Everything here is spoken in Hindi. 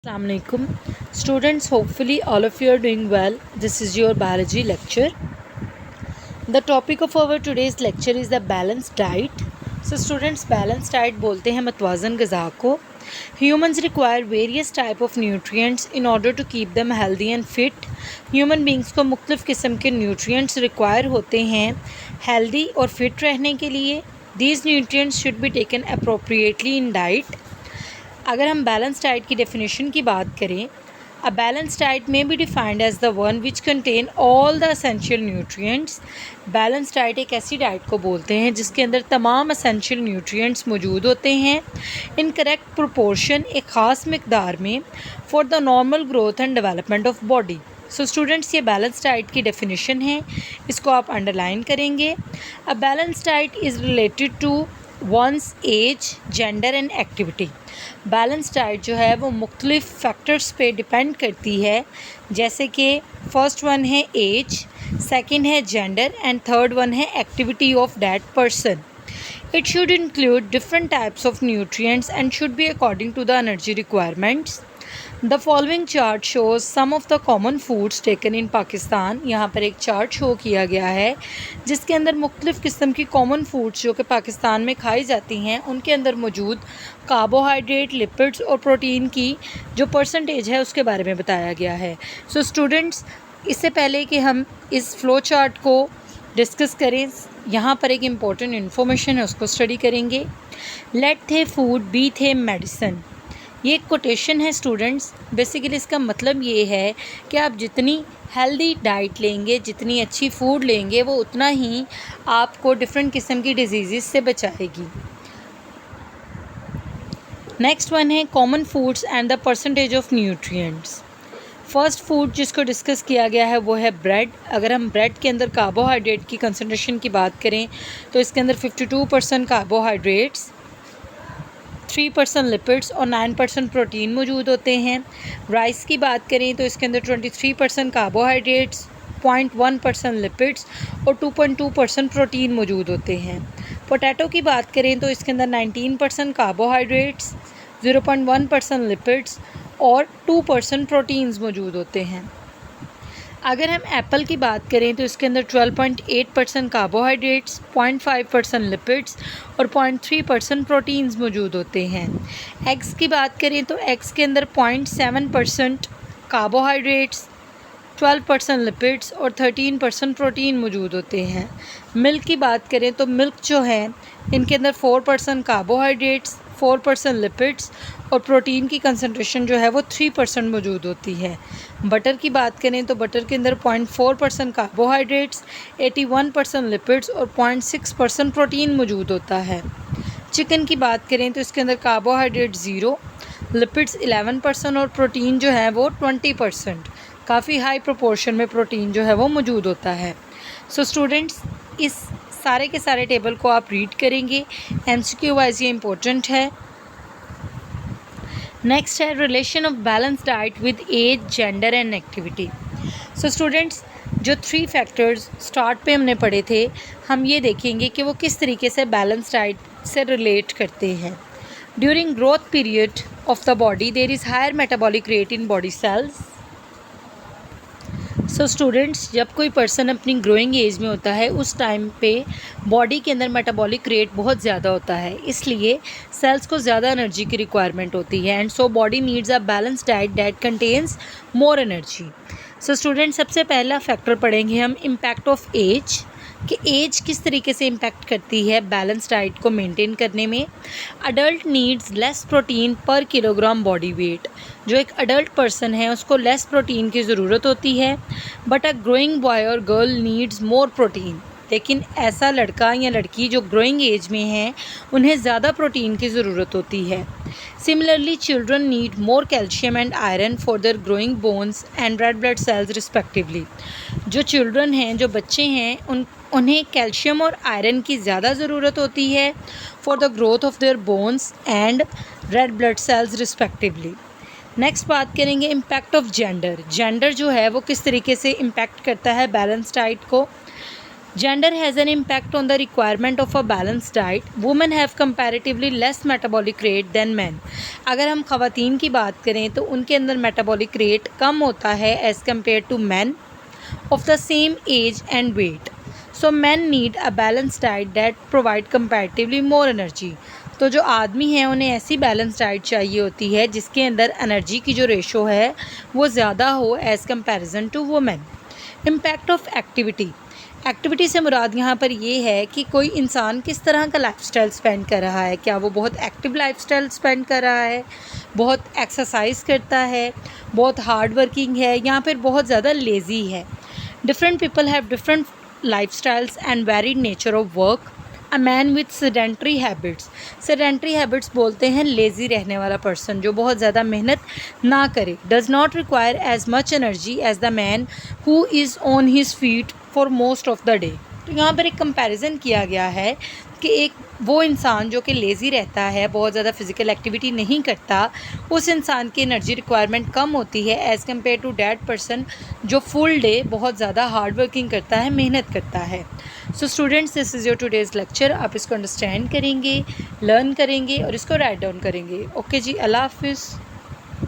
Assalamualaikum. Students, hopefully all of you are doing well. This is your biology lecture. The topic of our today's lecture is the balanced diet. So students, balanced diet बोलते हैं मतवाज़न ग़िज़ा को. Humans require various type of nutrients in order to keep them healthy and fit. Human beings को मुख्तलिफ़ किस्म के nutrients require होते हैं healthy और fit रहने के लिए. These nutrients should be taken appropriately in diet. अगर हम बैलेंस डाइट की डेफिनेशन की बात करें, a balance diet may be defined as the one which contain all the essential nutrients. Balance diet एक ऐसी डाइट को बोलते हैं जिसके अंदर तमाम एसेंशियल न्यूट्रिएंट्स मौजूद होते हैं इन करेक्ट प्रोपोर्शन, एक ख़ास मकदार में, for the normal growth and development of body. So students, ये बैलेंस डाइट की डेफिनेशन है, इसको आप अंडरलाइन करेंगे. A balance diet is related to one's age, gender and activity. Balance diet जो है वो मुख्तलिफ़ फैक्टर्स पे डिपेंड करती है, जैसे कि फ़र्स्ट वन है एज, सेकंड है जेंडर एंड थर्ड वन है activity of that person. It should include different types of nutrients and should be according to the energy requirements. The following chart shows some of the common foods taken in Pakistan. यहाँ पर एक चार्ट शो किया गया है जिसके अंदर मुख्तलिफ़ किस्म की कॉमन फूड्स जो कि पाकिस्तान में खाई जाती हैं उनके अंदर मौजूद कार्बोहाइड्रेट, लिपिड्स और प्रोटीन की जो परसेंटेज है उसके बारे में बताया गया है. सो स्टूडेंट्स, इससे पहले कि हम इस फ़्लो चार्ट को डिस्कस करें, यहाँ पर एक इम्पॉर्टेंट इन्फॉर्मेशन है, उसको स्टडी करेंगे. लेट थे फूड बी थे मेडिसिन. ये एक कोटेशन है स्टूडेंट्स. बेसिकली इसका मतलब ये है कि आप जितनी हेल्दी डाइट लेंगे, जितनी अच्छी फूड लेंगे, वो उतना ही आपको डिफरेंट किस्म की डिजीज़ से बचाएगी. नेक्स्ट वन है common foods and the percentage of nutrients. First food जिसको डिस्कस किया गया है वो है ब्रेड. अगर हम ब्रेड के अंदर कार्बोहाइड्रेट की कंसंट्रेशन की बात करें तो इसके अंदर 52% कार्बोहाइड्रेट्स, 3% लिपिड्स और 9% प्रोटीन मौजूद होते हैं. राइस की बात करें तो इसके अंदर 23% कार्बोहाइड्रेट्स, 0.1% लिपिड्स और 2.2% प्रोटीन मौजूद होते हैं. पोटैटो की बात करें तो इसके अंदर 19% कार्बोहाइड्रेट्स, 0.1% लिपिड्स और 2% प्रोटीन्स मौजूद होते हैं. अगर हम एप्पल की बात करें तो इसके अंदर 12.8% कार्बोहाइड्रेट्स, 0.5% लिपिड्स और 0.3% प्रोटीन्स मौजूद होते हैं. एग्स की बात करें तो एग्स के अंदर 0.7% कार्बोहाइड्रेट्स, 12% लिपिड्स और 13% प्रोटीन मौजूद होते हैं. मिल्क की बात करें तो मिल्क जो है इनके अंदर 4% कार्बोहाइड्रेट्स, 4% लिपिड्स और प्रोटीन की कंसंट्रेशन जो है वो 3% मौजूद होती है. बटर की बात करें तो बटर के अंदर 0.4% कार्बोहाइड्रेट्स, 81% लिपिड्स और 0.6% प्रोटीन मौजूद होता है. चिकन की बात करें तो इसके अंदर कार्बोहाइड्रेट 0, लिपिड्स 11% और प्रोटीन जो है वो 20%. काफ़ी हाई प्रोपोर्शन में प्रोटीन जो है वो मौजूद होता है. सो स्टूडेंट्स, इस सारे के सारे टेबल को आप रीड करेंगे, MCQ वाइज ये इम्पोर्टेंट है. नेक्स्ट है relation of balance diet with age, gender and activity. So students, जो 3 फैक्टर्स स्टार्ट पे हमने पढ़े थे, हम ये देखेंगे कि वो किस तरीके से बैलेंस डाइट से रिलेट करते हैं. During growth period of the body there is higher metabolic rate in body cells. So students, जब कोई पर्सन अपनी ग्रोइंग एज में होता है उस टाइम पे बॉडी के अंदर मेटाबॉलिक रेट बहुत ज़्यादा होता है, इसलिए सेल्स को ज़्यादा एनर्जी की रिक्वायरमेंट होती है. And so body needs a balance diet that contains more energy. So students, सबसे पहला फैक्टर पढ़ेंगे हम इम्पैक्ट ऑफ एज, कि एज किस तरीके से इम्पैक्ट करती है बैलेंस डाइट को मेंटेन करने में. अडल्ट नीड्स लेस प्रोटीन पर किलोग्राम बॉडी वेट. जो एक अडल्ट पर्सन है उसको लेस प्रोटीन की ज़रूरत होती है, बट अ ग्रोइंग बॉय और गर्ल नीड्स मोर प्रोटीन. लेकिन ऐसा लड़का या लड़की जो ग्रोइंग एज में है उन्हें ज़्यादा प्रोटीन की ज़रूरत होती है. Similarly children need more calcium and iron for their growing bones and red blood cells respectively. जो चिल्ड्रन हैं, जो बच्चे हैं, उन्हें कैल्शियम और आयरन की ज़्यादा ज़रूरत होती है for the growth of their bones and red blood cells respectively. Next बात करेंगे इम्पैक्ट ऑफ जेंडर. जेंडर जो है वो किस तरीके से इम्पैक्ट करता है बैलेंस डाइट को. Gender has an impact on the requirement of a balanced diet. Women have comparatively less metabolic rate than men. अगर हम ख़वातीन की बात करें तो उनके अंदर metabolic rate कम होता है as compared to men of the same age and weight. So men need a balanced diet that provide comparatively more energy. तो जो आदमी हैं उन्हें ऐसी बैलेंस डाइट चाहिए होती है जिसके अंदर एनर्जी की जो रेशो है वो ज़्यादा हो as comparison to women. Impact of activity से मुराद यहाँ पर ये है कि कोई इंसान किस तरह का लाइफस्टाइल स्पेंड कर रहा है. क्या वो बहुत एक्टिव लाइफस्टाइल स्पेंड कर रहा है, बहुत एक्सरसाइज करता है, बहुत हार्ड वर्किंग है, या फिर बहुत ज़्यादा लेज़ी है. Different people have different lifestyles and varied nature of work. A man with sedentary habits बोलते हैं लेज़ी रहने वाला पर्सन जो बहुत ज़्यादा मेहनत ना करे. Does not require as much energy as the man who is on his feet for most of the day. तो यहाँ पर एक कंपैरिजन किया गया है कि एक वो इंसान जो कि लेज़ी रहता है, बहुत ज़्यादा फिज़िकल एक्टिविटी नहीं करता, उस इंसान की एनर्जी रिक्वायरमेंट कम होती है as compare to that person जो फुल डे बहुत ज़्यादा हार्ड वर्किंग करता है, मेहनत करता है. So students, this is your today's lecture. आप इसको अंडरस्टैंड करेंगे, लर्न करेंगे और इसको राइट डाउन करेंगे. ओके जी, अल्लाह हाफिज़.